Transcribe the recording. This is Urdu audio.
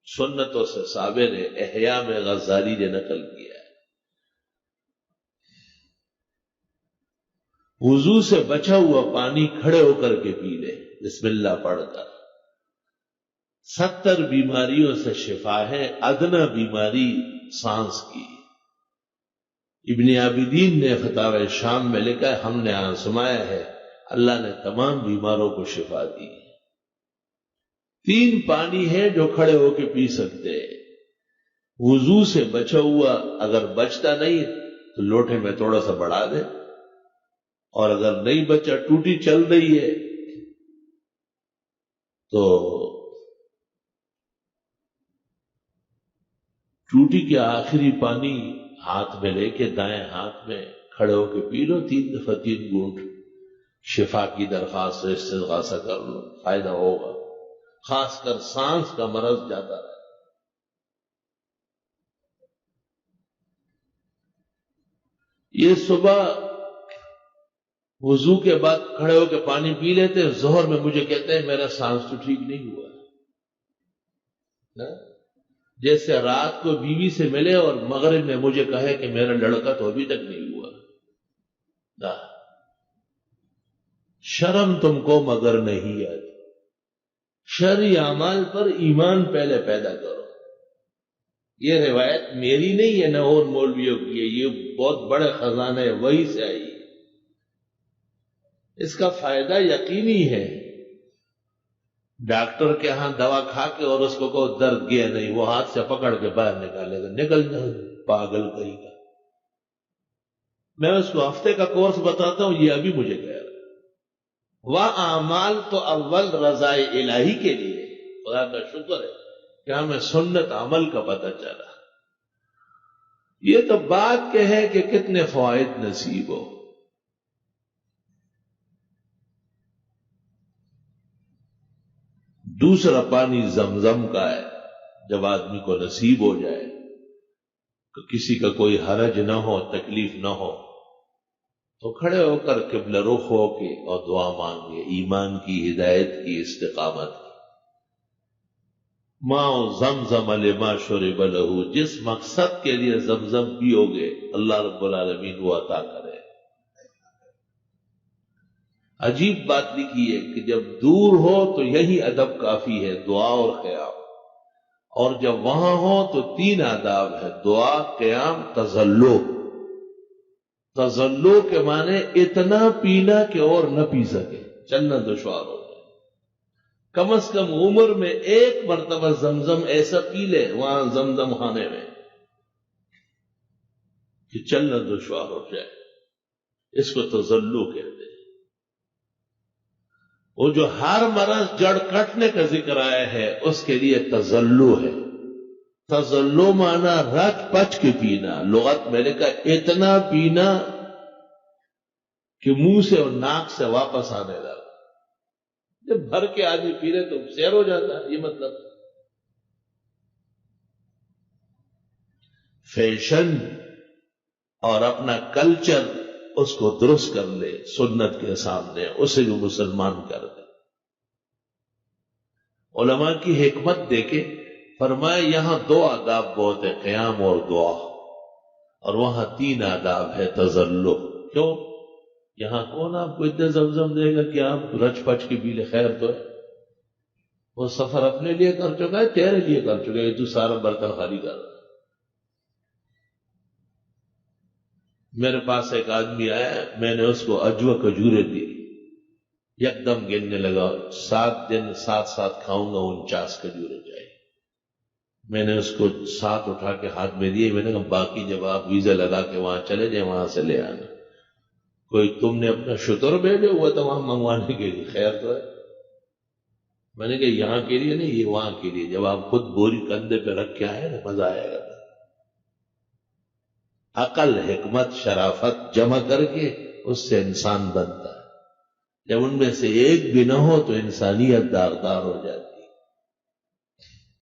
سنتوں سے ثابت ہے، احیاء میں غزالی نے نقل کیا ہے۔ وضو سے بچا ہوا پانی کھڑے ہو کر کے پی لے بسم اللہ پڑھ کر۔ 70 بیماریوں سے شفا ہے، ادنا بیماری سانس کی۔ ابن عابدین نے فتاوی شام میں لکھا ہے، ہم نے آزمایا ہے، اللہ نے تمام بیماروں کو شفا دی۔ 3 پانی ہے جو کھڑے ہو کے پی سکتے ہیں۔ وضو سے بچا ہوا اگر بچتا نہیں تو لوٹے میں تھوڑا سا بڑھا دے، اور اگر نہیں بچا، ٹوٹی چل رہی ہے تو ٹوٹی کے آخری پانی ہاتھ میں لے کے دائیں ہاتھ میں کھڑے ہو کے پی لو 3 دفعہ 3 گھونٹ، شفا کی درخواست استغاثہ کر لو، فائدہ ہوگا۔ خاص کر سانس کا مرض جاتا رہے۔ یہ صبح وضو کے بعد کھڑے ہو کے پانی پی لیتے، ظہر میں مجھے کہتے ہیں میرا سانس تو ٹھیک نہیں ہوا ہے۔ جیسے رات کو بیوی سے ملے اور مغرب میں مجھے کہے کہ میرا لڑکا تو ابھی تک نہیں ہوا۔ شرم تم کو مگر نہیں آتی۔ شرعی اعمال پر ایمان پہلے پیدا کرو۔ یہ روایت میری نہیں ہے، نہ اور مولویوں کی ہے، یہ بہت بڑے خزانے وہی سے آئی ہے۔ اس کا فائدہ یقینی ہے۔ ڈاکٹر کے ہاں دوا کھا کے اور اس کو کہو درد گیا نہیں، وہ ہاتھ سے پکڑ کے باہر نکالے گا، نکل جائے پاگل کہیں گا۔ میں اس کو ہفتے کا کورس بتاتا ہوں، یہ ابھی مجھے کہہ رہا ہے۔ وہ اعمال تو اول رضا الہی کے لیے، خدا کا شکر ہے کہ ہمیں سنت عمل کا پتہ چلا۔ یہ تو بات کہ ہے کہ کتنے فوائد نصیب ہو۔ دوسرا پانی زمزم کا ہے، جب آدمی کو نصیب ہو جائے کہ کسی کا کوئی حرج نہ ہو، تکلیف نہ ہو، تو کھڑے ہو کر قبلہ رخ ہو کے اور دعا مانگے، ایمان کی، ہدایت کی، استقامت کی۔ ماء زمزم لما شرب لہ، جس مقصد کے لیے زمزم پیو گے اللہ رب العالمین وہ عطا کرے۔ عجیب بات لکھی ہے کہ جب دور ہو تو یہی ادب کافی ہے، دعا اور قیام، اور جب وہاں ہو تو 3 آداب ہے، دعا، قیام، تذلو۔ تذلو کے معنی اتنا پینا کہ اور نہ پی سکے، چلنا دشوار ہو جائے۔ کم از کم عمر میں 1 مرتبہ زمزم ایسا پی لے وہاں زمزم خانے میں کہ چلنا دشوار ہو جائے، اس کو تذلو کہتے ہیں۔ وہ جو ہر مرض جڑ کٹنے کا ذکر آیا ہے اس کے لیے تذلو ہے۔ تذلو مانا رچ پچ کے پینا، لغت میں لکھا اتنا پینا کہ منہ سے اور ناک سے واپس آنے لگا۔ جب بھر کے آدمی پی رہے تو سیر ہو جاتا ہے، یہ مطلب۔ فیشن اور اپنا کلچر اس کو درست کر لے سنت کے سامنے، اسے بھی مسلمان کر دے۔ علماء کی حکمت دیکھے، فرمایا یہاں 2 آداب بہت ہے، قیام اور دعا، اور وہاں 3 آداب ہے، تذلو۔ کیوں؟ یہاں کون آپ کو اتنے زمزم دے گا کہ آپ رچ پچ کے پی لے؟ خیر تو ہے، وہ سفر اپنے لیے کر چکا ہے، تیرے لیے کر چکا ہے، تو سارا برتن خالی کر رہا ہے۔ میرے پاس ایک آدمی آیا، میں نے اس کو اجوا کھجوریں دی، یکدم گننے لگا، 7 دن 7 کھاؤں گا 49 کھجوریں چاہیے۔ میں نے اس کو 7 اٹھا کے ہاتھ میں دیے، میں نے کہا باقی جب آپ ویزا لگا کے وہاں چلے جائیں وہاں سے لے آنا۔ کوئی تم نے اپنا شتر بھیجا ہوا تھا وہاں منگوانے کے لیے؟ خیر تو ہے۔ میں نے کہا یہاں کے لیے نہیں، یہ وہاں کے لیے، جب آپ خود بوری کندھے پہ رکھ کے آئے نا مزہ آئے گا۔ عقل، حکمت، شرافت جمع کر کے اس سے انسان بنتا ہے۔ جب ان میں سے ایک بھی نہ ہو تو انسانیت داغدار ہو جاتی ہے۔